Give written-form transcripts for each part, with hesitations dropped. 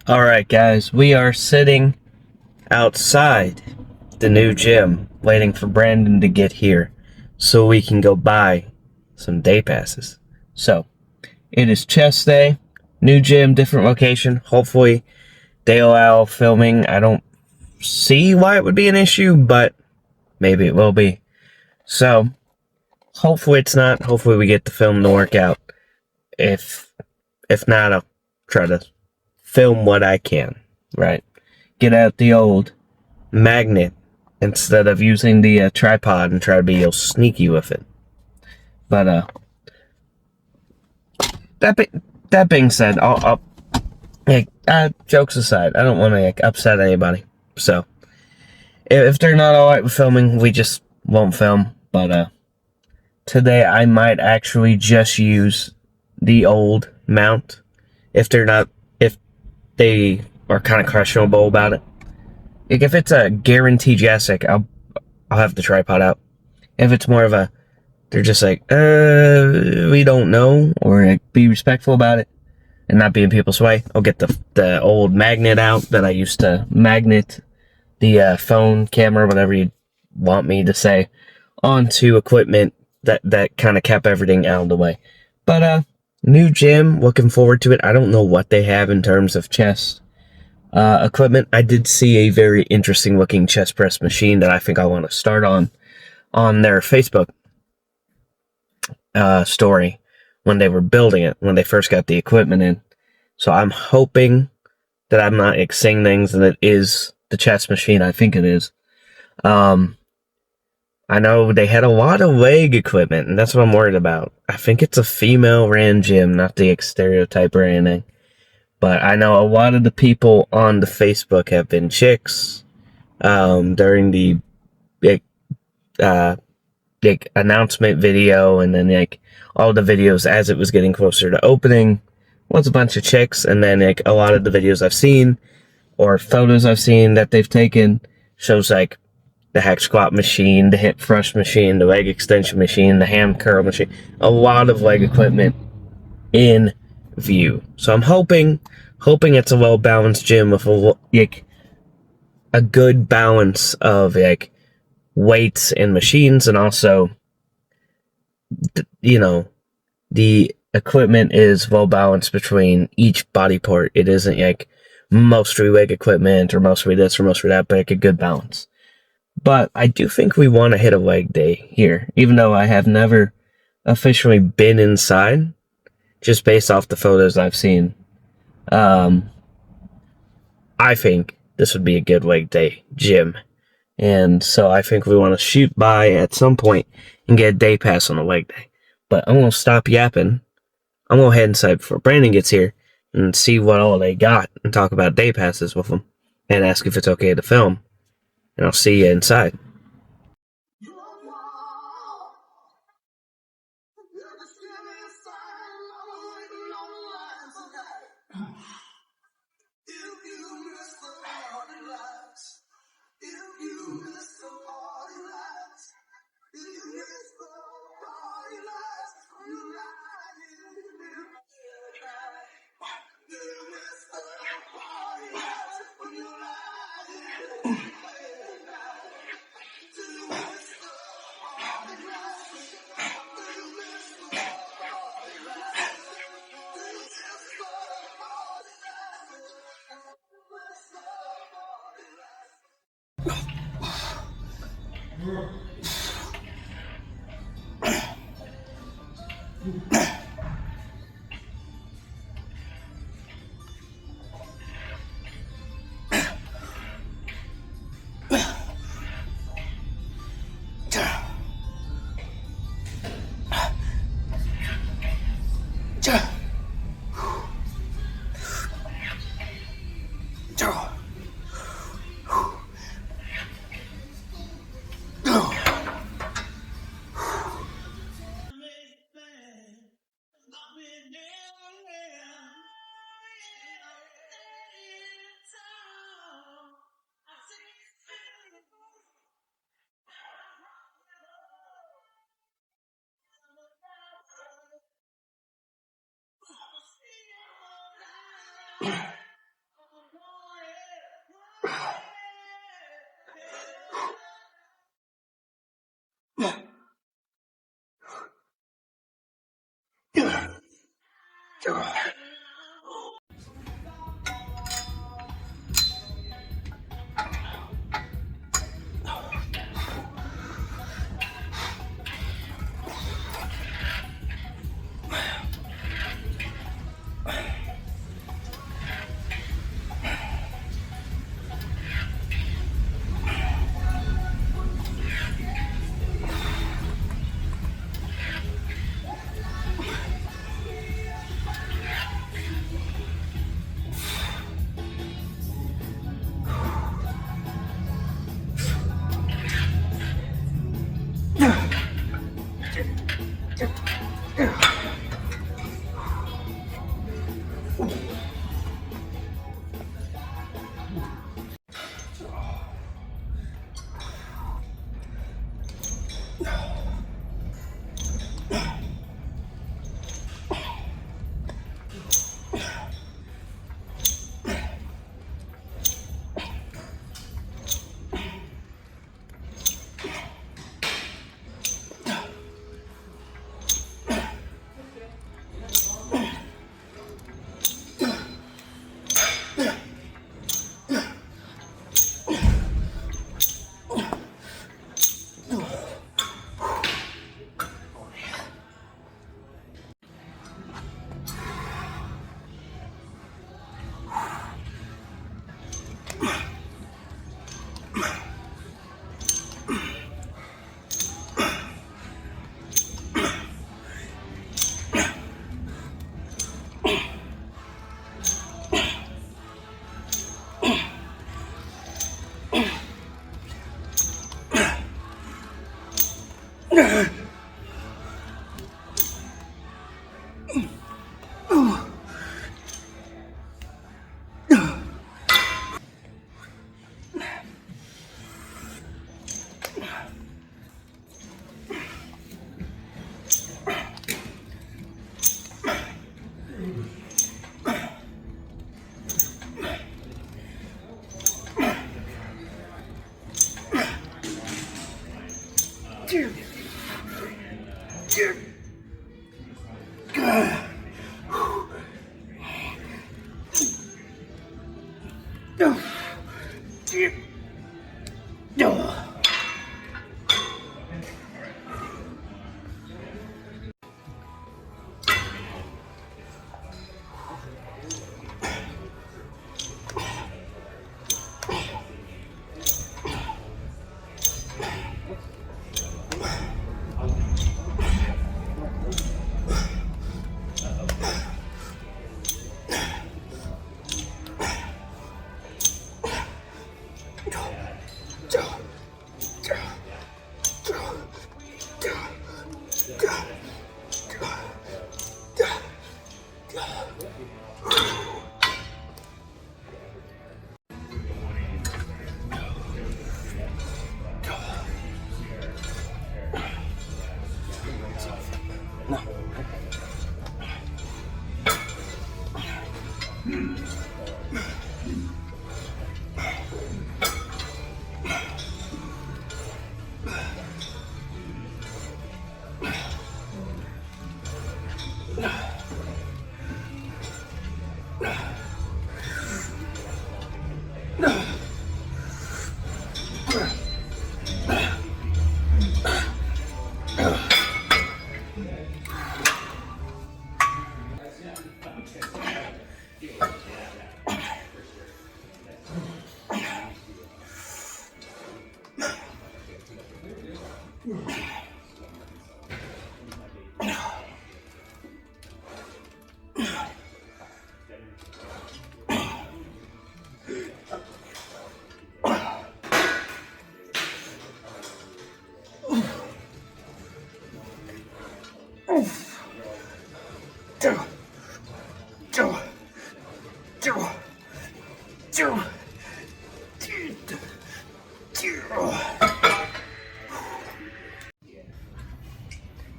Alright, guys, we are sitting outside the new gym waiting for Brandon to get here so we can go buy some day passes. So, it is chess day, new gym, different location. Hopefully, they allow filming. I don't see why it would be an issue, but maybe it will be. So, hopefully it's not. Hopefully we get the film to work out. If not, I'll try to film what I can, right? Get out the old magnet instead of using the tripod and try to be all sneaky with it. But that being said, jokes aside, I don't want to upset anybody. So if they're not alright with filming, we just won't film. But today I might actually just use the old mount if they are kind of questionable about it. Like if it's a guarantee Jessic, I'll have the tripod out. If it's more of a, they're just like, we don't know, or like, be respectful about it and not be in people's way, I'll get the old magnet out that I used to magnet the phone, camera, whatever you want me to say, onto equipment that kind of kept everything out of the way. But new gym, looking forward to it. I don't know what they have in terms of chess equipment. I did see a very interesting looking chest press machine that I think I want to start on their Facebook story when they were building it, when they first got the equipment in. So I'm hoping that I'm not saying things and it is the chess machine. I think it is. I know they had a lot of leg equipment, and that's what I'm worried about. I think it's a female ran gym, not the stereotype or anything. But I know a lot of the people on the Facebook have been chicks during the big announcement video, and then all the videos as it was getting closer to opening was a bunch of chicks, and then a lot of the videos I've seen or photos I've seen that they've taken shows the hack squat machine, the hip thrust machine, the leg extension machine, the ham curl machine, a lot of leg equipment in view. So I'm hoping it's a well balanced gym with a good balance of weights and machines, and also the equipment is well balanced between each body part. It isn't mostly leg equipment or mostly this or mostly that, but a good balance. But I do think we want to hit a leg day here, even though I have never officially been inside, just based off the photos I've seen. I think this would be a good leg day gym. And so I think we want to shoot by at some point and get a day pass on a leg day. But I'm going to stop yapping. I'm going to head inside before Brandon gets here and see what all they got and talk about day passes with them and ask if it's okay to film. And I'll see you inside.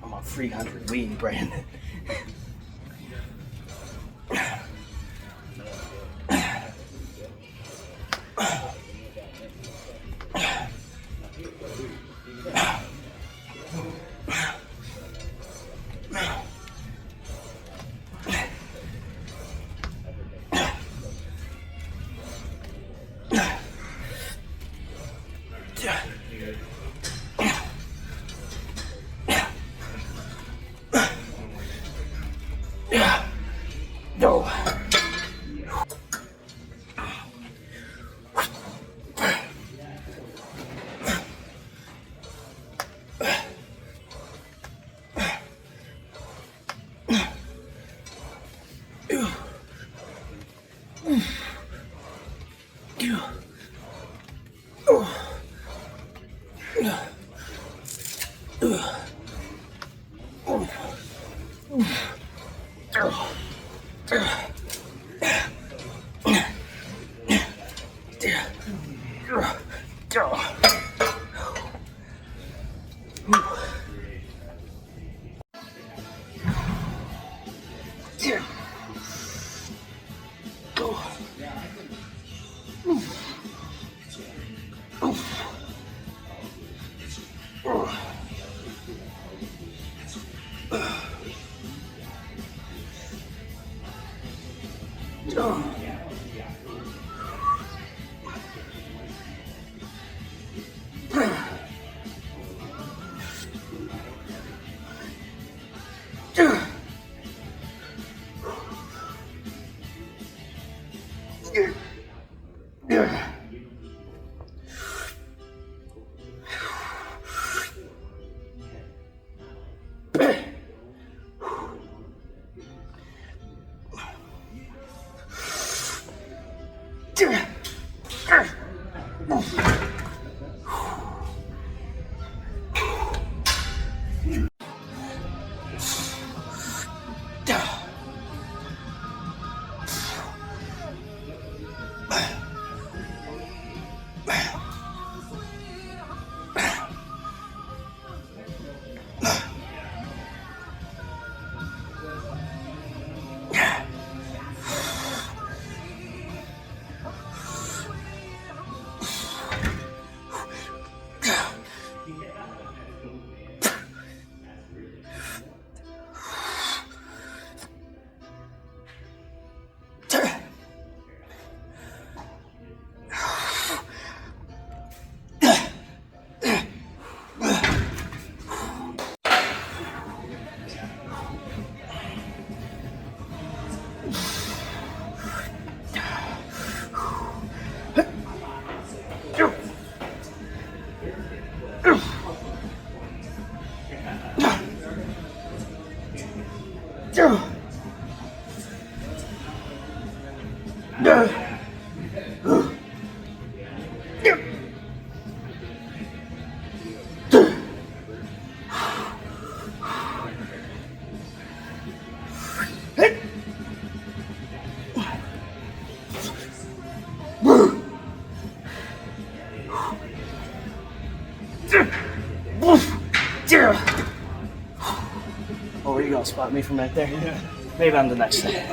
I'm on 300 weed, Brandon. Go. Oh, are you gonna spot me from right there? Yeah. Maybe on the next thing.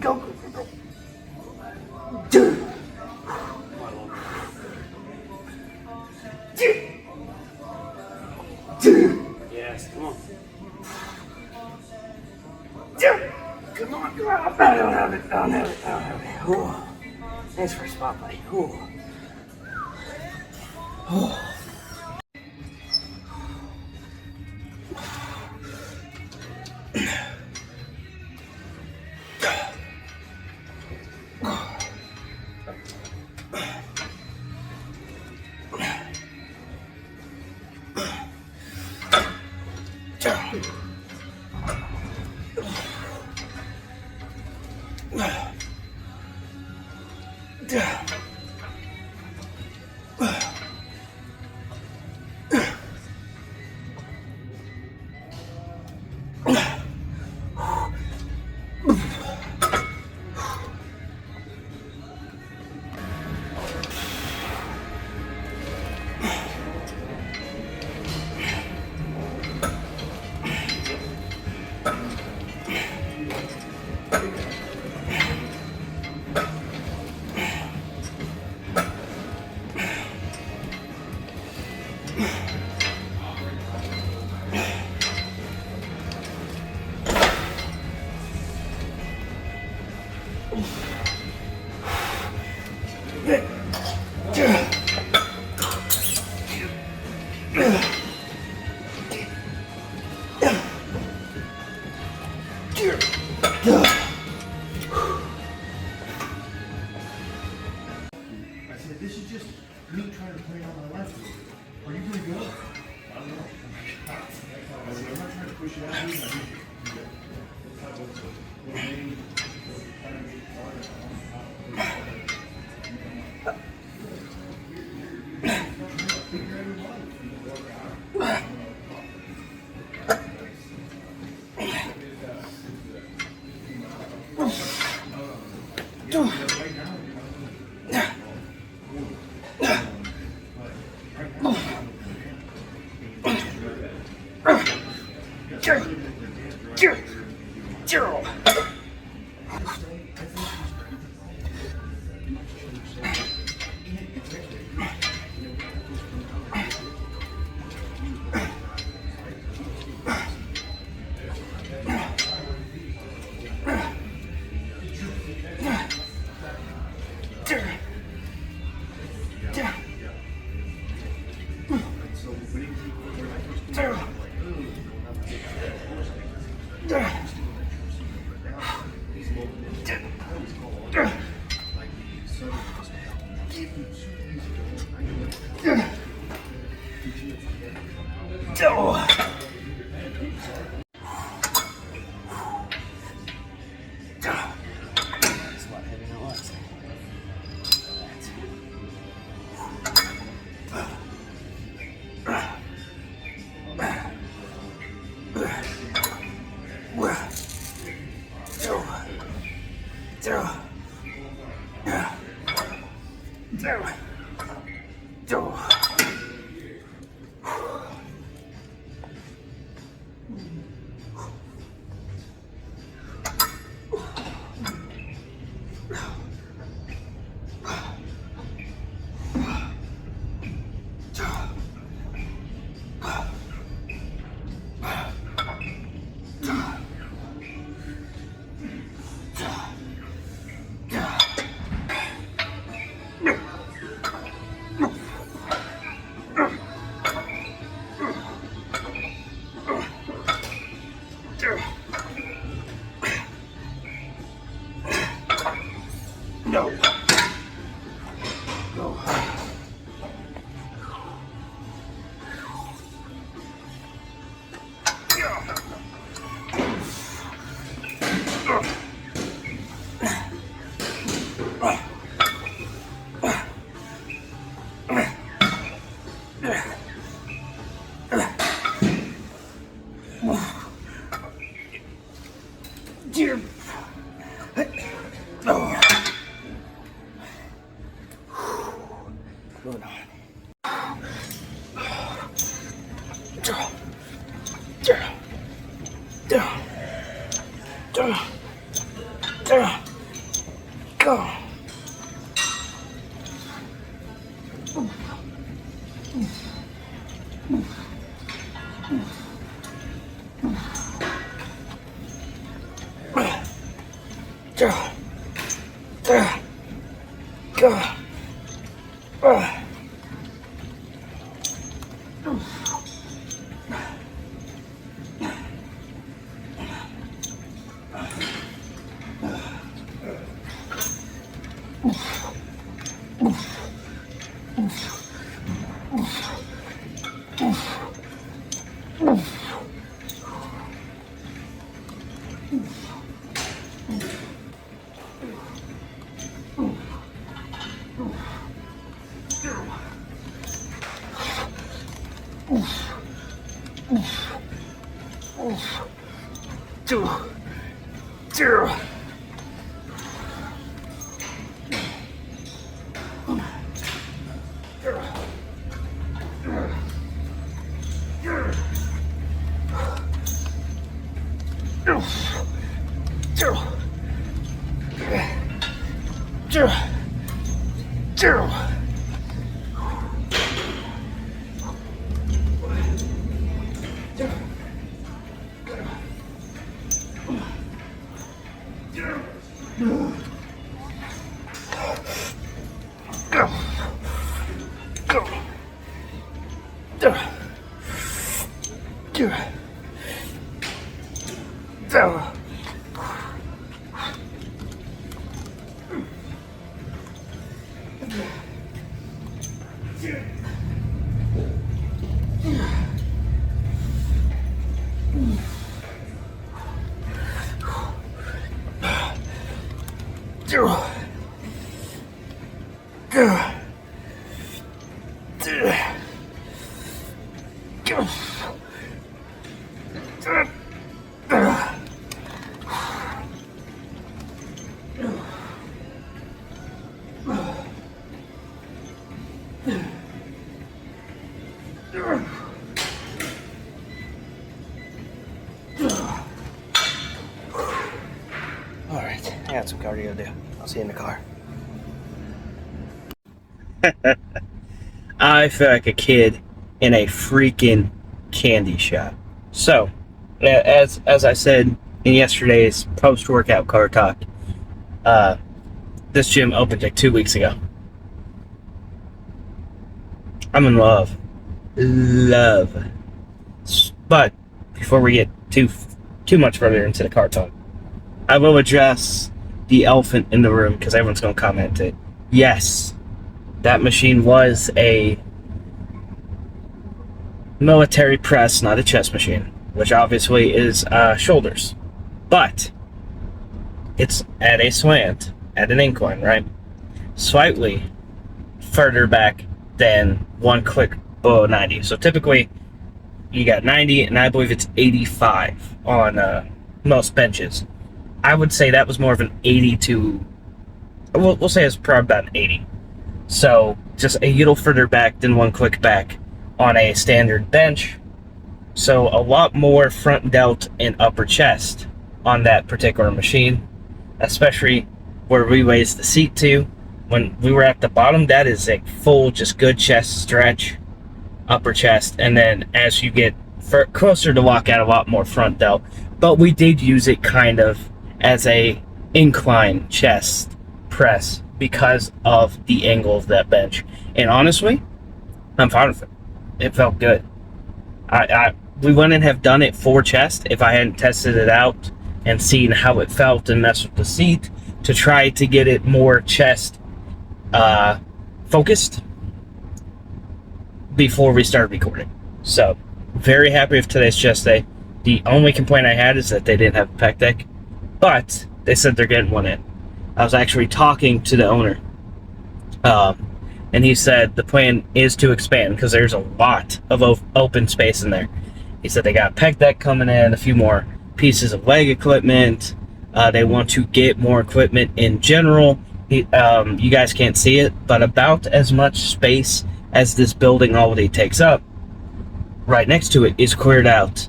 Go, go, go, go. Yes, come on. Come on, come on. I don't have it, I don't have it, I don't have it. Ooh. Thanks for a spot, buddy. Ooh. Oh. said, this is just me trying to play out my life. Are you gonna go? I don't know. I said, I'm not trying to push it out. Alright, I got some cardio to do. I'll see you in the car. I feel like a kid in a freaking candy shop. So, as I said in yesterday's post-workout car talk, this gym opened like 2 weeks ago. I'm in love. Love. But before we get too much further into the car talk, I will address the elephant in the room because everyone's going to comment it. Yes, that machine was a military press, not a chest machine, which obviously is shoulders. But it's at a slant, at an incline, right? Slightly further back than one click below 90. So typically you got 90, and I believe it's 85 on most benches. I would say that was more of an 80 to, we'll say it's probably about an 80. So just a little further back than one click back on a standard bench. So a lot more front delt and upper chest on that particular machine, especially where we raised the seat to. When we were at the bottom, that is a full, just good chest stretch, upper chest, and then as you get closer to lockout, a lot more front delt. But we did use it kind of as a incline chest press because of the angle of that bench. And honestly, I'm fine with it. It felt good. We wouldn't have done it for chest if I hadn't tested it out and seen how it felt and messed with the seat to try to get it more chest focused before we started recording. So, very happy with today's chest day. The only complaint I had is that they didn't have a pec deck, but they said they're getting one in. I was actually talking to the owner, and he said the plan is to expand because there's a lot of open space in there. He said they got a pec deck coming in, a few more pieces of leg equipment. They want to get more equipment in general. You guys can't see it, but about as much space as this building already takes up, right next to it is cleared out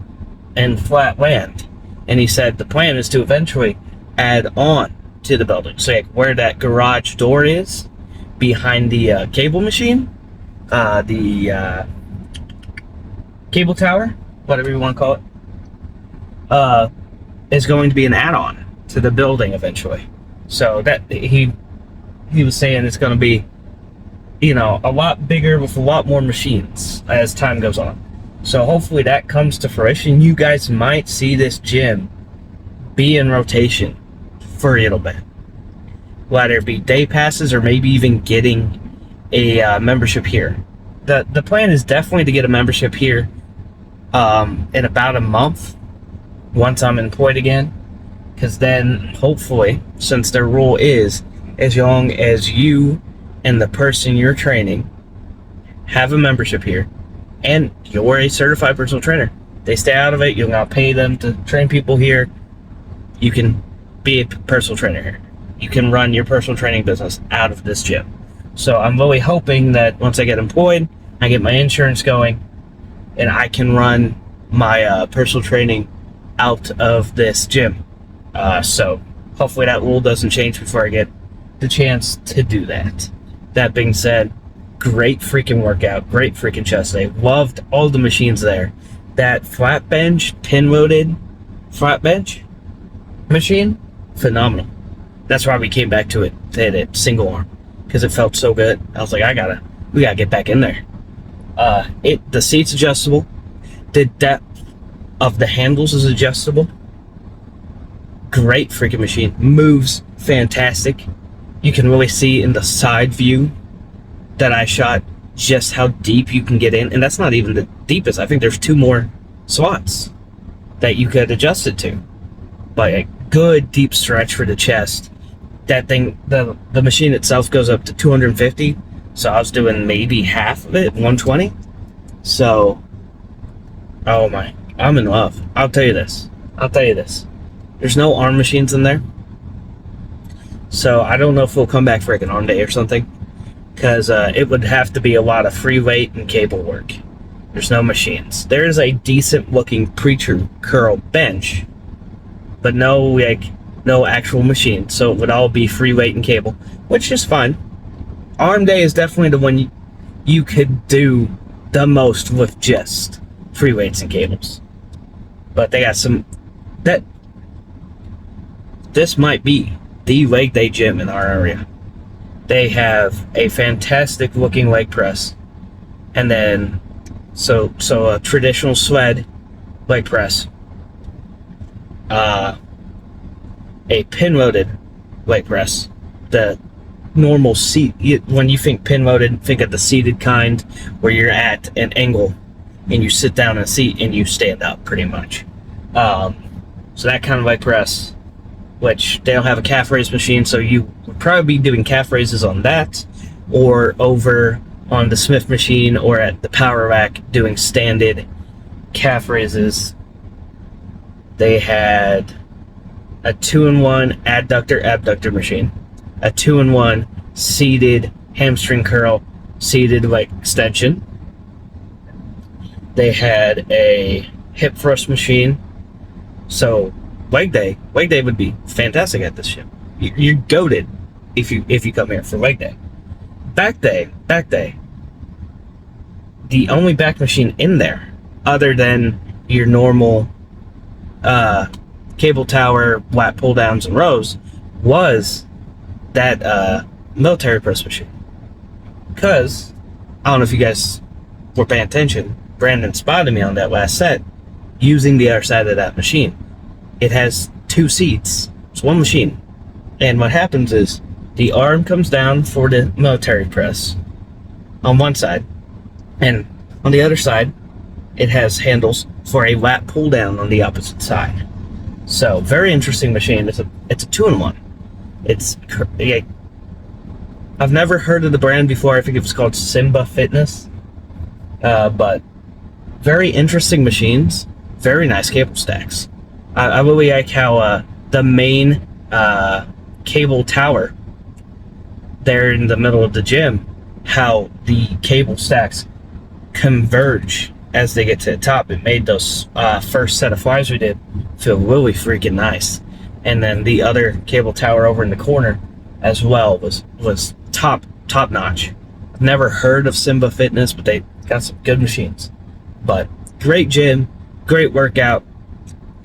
and flat land. And he said the plan is to eventually add on to the building. So like where that garage door is, behind the cable machine, the cable tower, whatever you want to call it, is going to be an add-on to the building eventually. So that he was saying it's going to be, you know, a lot bigger with a lot more machines as time goes on. So hopefully that comes to fruition. You guys might see this gym be in rotation for a little bit, whether it be day passes or maybe even getting a membership here. The plan is definitely to get a membership here in about a month once I'm employed again, because then hopefully, since their rule is as long as you and the person you're training have a membership here and you're a certified personal trainer, they stay out of it. You'll not pay them to train people here. You can be a personal trainer here. You can run your personal training business out of this gym. So I'm really hoping that once I get employed, I get my insurance going, and I can run my personal training out of this gym. So hopefully that rule doesn't change before I get the chance to do that. That being said, great freaking workout, great freaking chest day. Loved all the machines there. That flat bench, pin loaded flat bench machine, phenomenal. That's why we came back to it. They had a single arm because it felt so good. I was like, we gotta get back in there. The seat's adjustable. The depth of the handles is adjustable. Great freaking machine. Moves fantastic. You can really see in the side view that I shot just how deep you can get in, and that's not even the deepest. I think there's 2 more slots that you could adjust it to. But a good deep stretch for the chest. That thing, the machine itself goes up to 250, so I was doing maybe half of it, 120. So, oh my, I'm in love. I'll tell you this. There's no arm machines in there. So I don't know if we'll come back for like an arm day or something, because it would have to be a lot of free weight and cable work. There's no machines. There is a decent looking preacher curl bench, but no actual machine. So it would all be free weight and cable, which is fine. Arm day is definitely the one you could do the most with just free weights and cables. But they got some that this might be the leg day gym in our area. They have a fantastic looking leg press, and then so a traditional sled leg press, a pin loaded leg press, the normal seat. When you think pin loaded, think of the seated kind where you're at an angle and you sit down in a seat and you stand up pretty much. So that kind of leg press, which they don't have a calf raise machine, so you would probably be doing calf raises on that, or over on the Smith machine or at the power rack doing standard calf raises. They had a 2-in-1 adductor abductor machine, a 2-in-1 seated hamstring curl, seated leg extension. They had a hip thrust machine. So leg day would be fantastic at this gym. You're goated if you come here for leg day. Back day. The only back machine in there, other than your normal cable tower, lat pull downs and rows, was that military press machine. Because I don't know if you guys were paying attention, Brandon spotted me on that last set using the other side of that machine. It has 2 seats. It's one machine. And what happens is the arm comes down for the military press on one side, and on the other side it has handles for a lat pull down on the opposite side. So very interesting machine. It's a 2-in-1. I've never heard of the brand before. I think it was called Simba Fitness. But very interesting machines. Very nice cable stacks. I really like how the main cable tower there in the middle of the gym, how the cable stacks converge as they get to the top. It made those first set of flies we did feel really freaking nice. And then the other cable tower over in the corner as well was top notch. I've never heard of Simba Fitness, but they got some good machines. But great gym, great workout.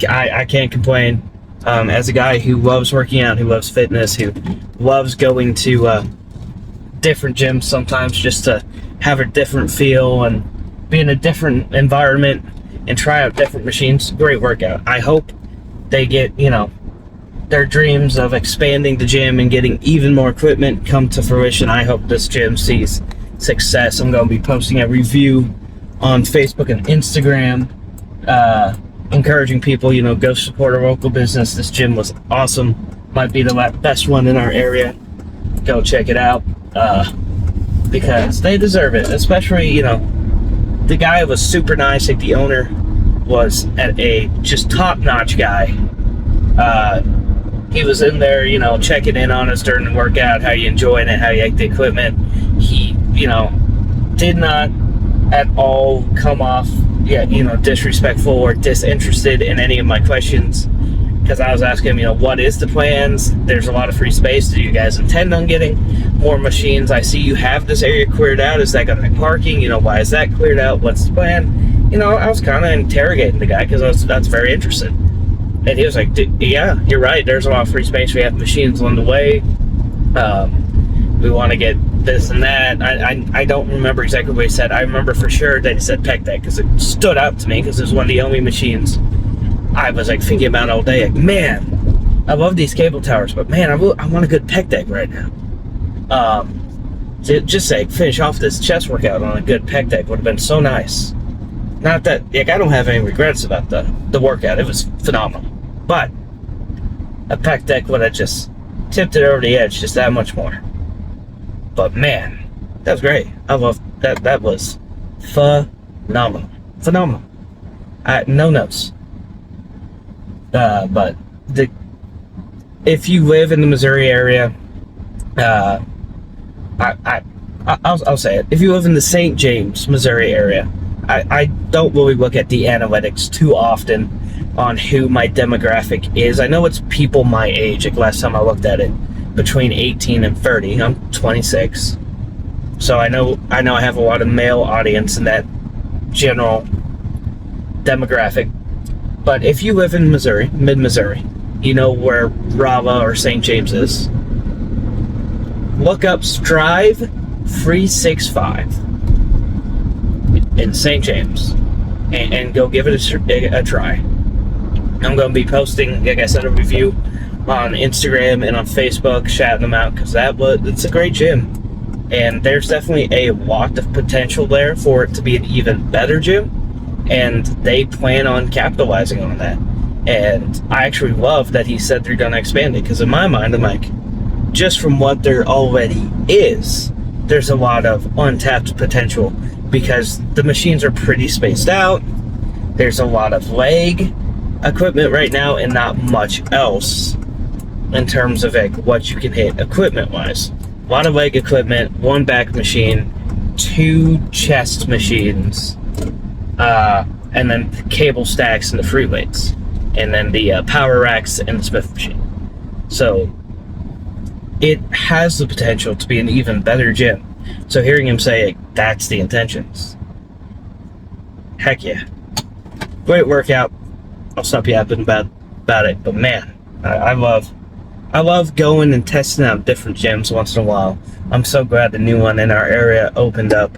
I can't complain. As a guy who loves working out, who loves fitness, who loves going to different gyms sometimes just to have a different feel and be in a different environment and try out different machines, great workout. I hope they get, their dreams of expanding the gym and getting even more equipment come to fruition. I hope this gym sees success. I'm going to be posting a review on Facebook and Instagram, encouraging people, go support a local business. This gym was awesome. Might be the best one in our area. Go check it out, because they deserve it. Especially, the guy was super nice. Like, the owner was a just top-notch guy. He was in there, checking in on us during the workout, how you enjoying it, how you like the equipment. He, did not at all come off, disrespectful or disinterested in any of my questions. Because I was asking him, what is the plans? There's a lot of free space. Do you guys intend on getting more machines? I see you have this area cleared out. Is that going to be parking? Why is that cleared out? What's the plan? I was kind of interrogating the guy because I was very interested. And he was like, yeah, you're right. There's a lot of free space. We have machines on the way. We want to get this and that. I don't remember exactly what he said. I remember for sure that he said pec deck because it stood out to me because it was one of the only machines I was thinking about all day. Like, man, I love these cable towers, but man, I want a good pec deck right now. just say finish off this chest workout on a good pec deck would have been so nice. Not that, like, I don't have any regrets about the workout. It was phenomenal. But a pec deck would have just tipped it over the edge just that much more. But man, that was great. I love that. That was phenomenal. Phenomenal. No notes. But if you live in the Missouri area, I'll say it. If you live in the St. James, Missouri area, I don't really look at the analytics too often on who my demographic is. I know it's people my age. Like last time I looked at it, between 18 and 30. I'm 26, so I know I have a lot of male audience in that general demographic. But if you live in Missouri, mid-Missouri, you know where Rava or St. James is. Look up Strive 365 in St. James and go give it a try. I'm going to be posting, like I said, a review on Instagram and on Facebook, shouting them out, because it's a great gym. And there's definitely a lot of potential there for it to be an even better gym. And they plan on capitalizing on that. And I actually love that he said they're going to expand it, because in my mind, I'm like, just from what there already is, there's a lot of untapped potential, because the machines are pretty spaced out. There's a lot of leg equipment right now and not much else in terms of like what you can hit equipment wise. A lot of leg equipment, one back machine, 2 chest machines, and then the cable stacks and the free weights, and then the power racks and the Smith machine. So it has the potential to be an even better gym. So hearing him say like, that's the intentions, heck yeah, great workout. I'll stop yapping about it, but man, I love going and testing out different gyms once in a while. I'm so glad the new one in our area opened up.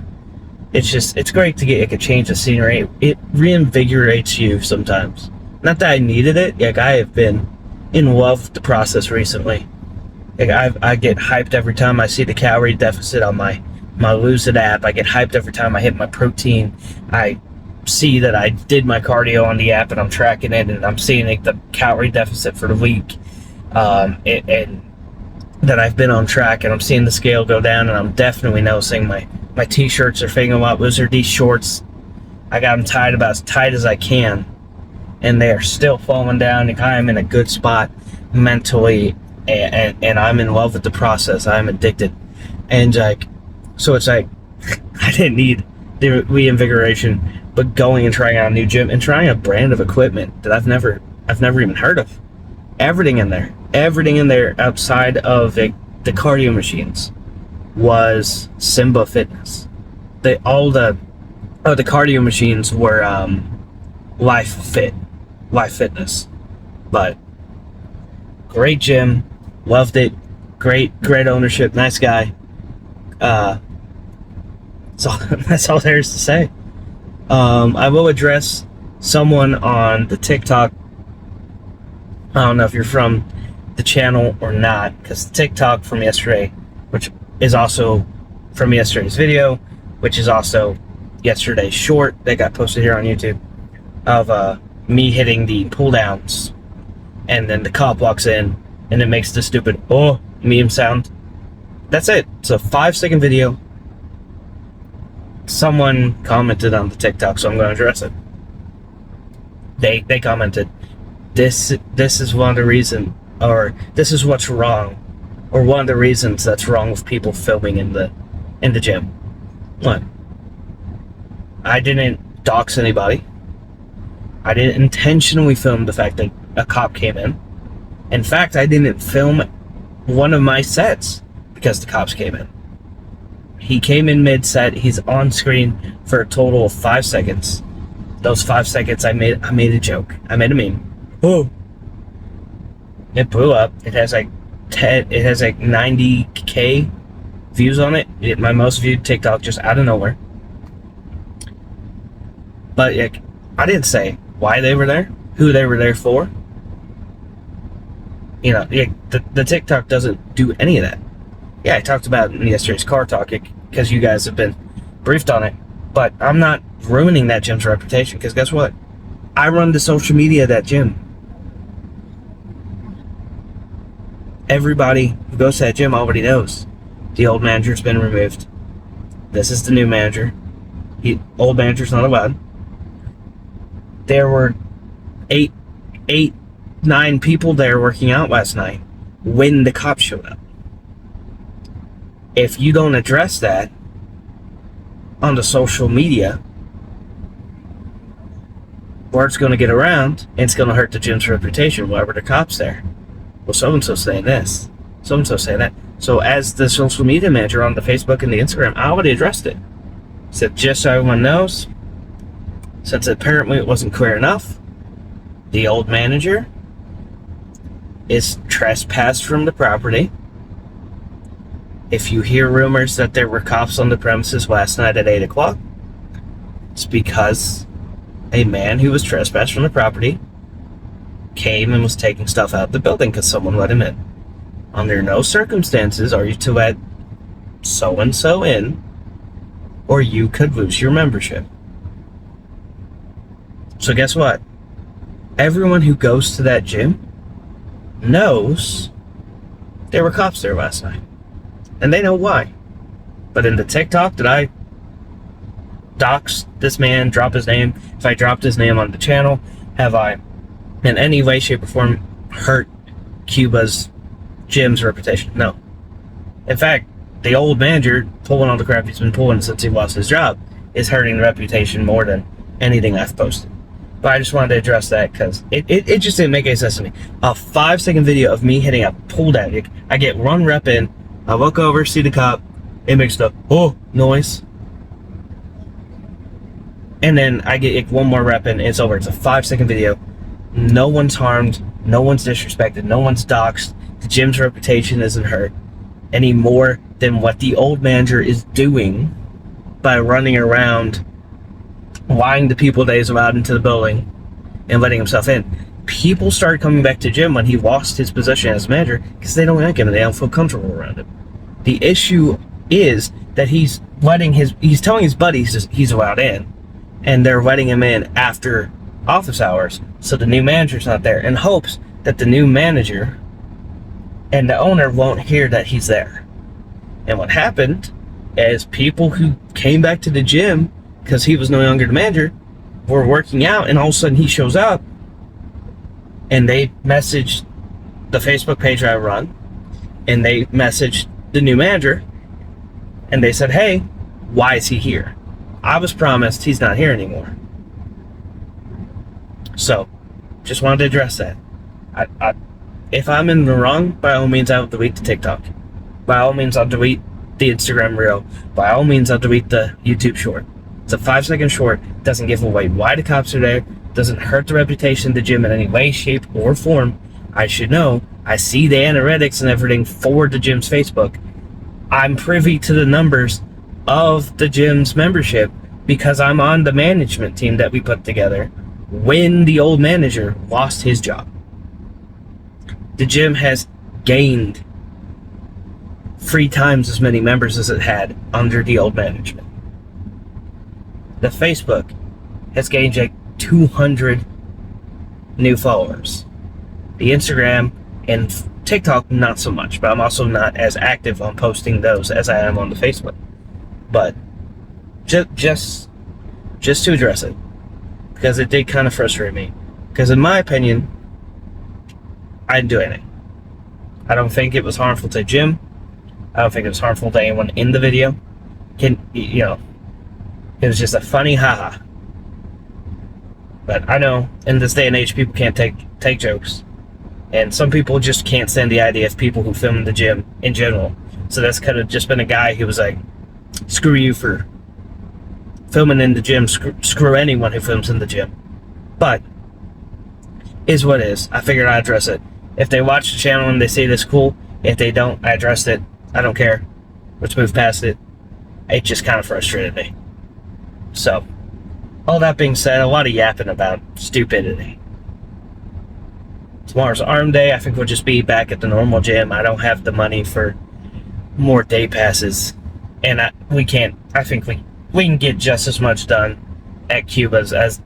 It's great to get like a change of scenery. It reinvigorates you sometimes. Not that I needed it. Like, I have been in love with the process recently. Like, I get hyped every time I see the calorie deficit on my Lose It app. I get hyped every time I hit my protein. I see that I did my cardio on the app and I'm tracking it, and I'm seeing like the calorie deficit for the week, and that I've been on track, and I'm seeing the scale go down, and I'm definitely noticing my t-shirts are fitting a lot looser. These shorts, I got them tied about as tight as I can, and they are still falling down. Like, I am in a good spot mentally, and I'm in love with the process. I'm addicted, and like, so it's like I didn't need the reinvigoration, but going and trying out a new gym and trying a brand of equipment that I've never even heard of. Everything in there outside of the cardio machines was Simba Fitness. All the cardio machines were Life Fitness. But great gym, loved it. Great ownership, nice guy. So that's all there is to say. I will address someone on the TikTok. I don't know if you're from the channel or not, because TikTok from yesterday, which is also from yesterday's video, which is also yesterday's short that got posted here on YouTube, of me hitting the pull downs, and then the cop walks in and it makes the stupid oh meme sound. That's it. It's a 5-second video. Someone commented on the TikTok, so I'm going to address it. They commented, this is one of the reasons, or this is what's wrong, or one of the reasons that's wrong with people filming in the gym. What? I didn't dox anybody. I didn't intentionally film the fact that a cop came in. In fact, I didn't film one of my sets because the cops came in. He came in mid-set. He's on screen for a total of 5 seconds. Those 5 seconds, I made a joke. I made a meme. Oh! It blew up. It has like 90K views on it. My most viewed TikTok just out of nowhere. But like, I didn't say why they were there, who they were there for. You know, the TikTok doesn't do any of that. Yeah, I talked about it in yesterday's car talk because you guys have been briefed on it. But I'm not ruining that gym's reputation because guess what? I run the social media of that gym. Everybody who goes to that gym already knows the old manager's been removed. This is the new manager. Old manager's not allowed. There were 9 people there working out last night when the cops showed up. If you don't address that on the social media, word's going to get around and it's going to hurt the gym's reputation wherever the cops there. Well, so-and-so saying this, so-and-so saying that. So as the social media manager on the Facebook and the Instagram, I already addressed it. Said, just so everyone knows, since apparently it wasn't clear enough, the old manager is trespassed from the property. If you hear rumors that there were cops on the premises last night at 8 o'clock, it's because a man who was trespassed from the property came and was taking stuff out of the building because someone let him in. Under no circumstances are you to let so-and-so in, or you could lose your membership. So guess what? Everyone who goes to that gym knows there were cops there last night. And they know why. But in the TikTok, did I dox this man, drop his name? If I dropped his name on the channel, have I in any way, shape, or form hurt Cuba's gym's reputation? No. In fact, the old manager pulling all the crap he's been pulling since he lost his job is hurting the reputation more than anything I've posted. But I just wanted to address that because it just didn't make any sense to me. A 5-second video of me hitting a pull down. I get one rep in, I look over, see the cop, it makes the oh noise. And then I get one more rep in, it's over. It's a 5-second video. No one's harmed, no one's disrespected, no one's doxxed. The gym's reputation isn't hurt any more than what the old manager is doing by running around lying to people that he's allowed into the building and letting himself in. People started coming back to gym when he lost his position as manager because they don't like him and they don't feel comfortable around him. The issue is that he's telling his buddies he's allowed in, and they're letting him in after office hours so the new manager's not there, in hopes that the new manager and the owner won't hear that he's there. And what happened is people who came back to the gym because he was no longer the manager were working out, and all of a sudden he shows up and they messaged the Facebook page I run, and they messaged the new manager and they said, hey, why is he here? I was promised he's not here anymore. So just wanted to address that. If I'm in the wrong, by all means I'll delete the TikTok. By all means I'll delete the Instagram reel. By all means I'll delete the YouTube short. It's a 5-second short, doesn't give away why the cops are there, doesn't hurt the reputation of the gym in any way, shape, or form. I should know. I see the analytics and everything for the gym's Facebook. I'm privy to the numbers of the gym's membership because I'm on the management team that we put together when the old manager lost his job. The gym has gained 3 times as many members as it had under the old management. The Facebook has gained like 200 new followers. The Instagram and TikTok, not so much, but I'm also not as active on posting those as I am on the Facebook. But just to address it, because it did kind of frustrate me. Because in my opinion, I didn't do anything. I don't think it was harmful to Jim. I don't think it was harmful to anyone in the video. It was just a funny haha. But I know in this day and age people can't take jokes. And some people just can't stand the idea of people who film in the gym in general. So that's kind of just been a guy who was like, screw you for filming in the gym, screw anyone who films in the gym. But is what is. I figured I'd address it. If they watch the channel and they say this cool, if they don't, I addressed it. I don't care. Let's move past it. It just kind of frustrated me. So, all that being said, a lot of yapping about stupidity. Tomorrow's arm day. I think we'll just be back at the normal gym. I don't have the money for more day passes, and we can't. I think we can get just as much done at Cuba's as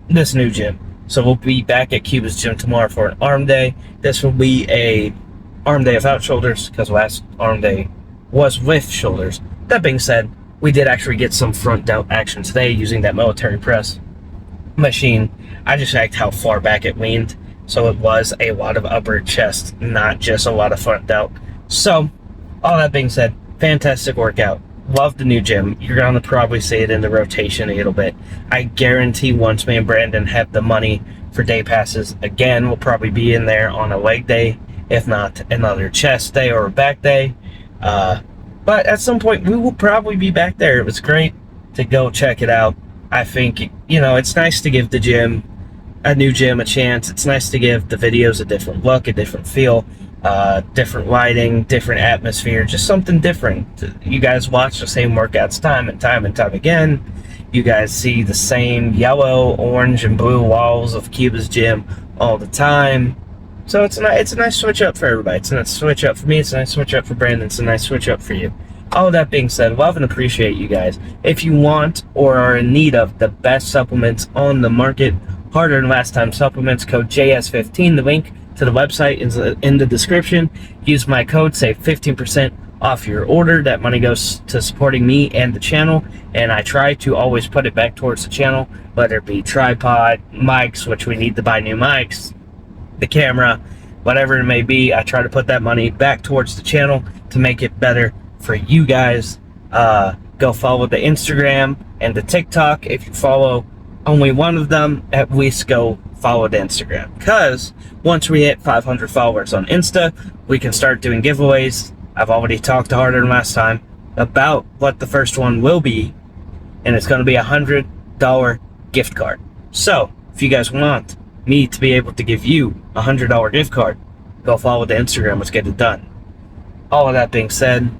this new gym. So we'll be back at Cuba's gym tomorrow for an arm day. This will be a arm day without shoulders because last arm day was with shoulders. That being said, we did actually get some front delt action today using that military press machine. I just liked how far back it leaned, so it was a lot of upper chest, not just a lot of front delt. So all that being said, fantastic workout. Love the new gym. You're going to probably see it in the rotation a little bit. I guarantee once me and Brandon have the money for day passes again, we'll probably be in there on a leg day, if not another chest day or a back day. But at some point, we will probably be back there. It was great to go check it out. I think, you know, it's nice to give the gym, a new gym, a chance. It's nice to give the videos a different look, a different feel. Different lighting, different atmosphere, just something different. You guys watch the same workouts time and time again. You guys see the same yellow, orange, and blue walls of Cuba's gym all the time. So it's a nice switch up for everybody. It's a nice switch up for me. It's a nice switch up for Brandon. It's a nice switch up for you. All that being said, love and appreciate you guys. If you want or are in need of the best supplements on the market, Harder Than Last Time supplements, code JS15, the link to the website is in the description. Use my code, save 15% off your order. That money goes to supporting me and the channel, and I try to always put it back towards the channel, whether it be tripod, mics, which we need to buy new mics, the camera, whatever it may be. I try to put that money back towards the channel to make it better for you guys. Go follow the Instagram and the TikTok. If you follow only one of them, at least go follow the Instagram, because once we hit 500 followers on Insta, we can start doing giveaways. I've already talked to Harder Than Last Time about what the first one will be, and it's going to be $100 gift card. So if you guys want me to be able to give you a $100 gift card, go follow the Instagram. Let's get it done. All of that being said,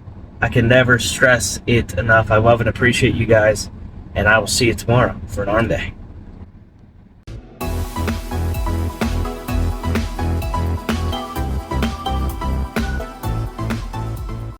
I can never stress it enough. I love and appreciate you guys, and I will see you tomorrow for an arm day.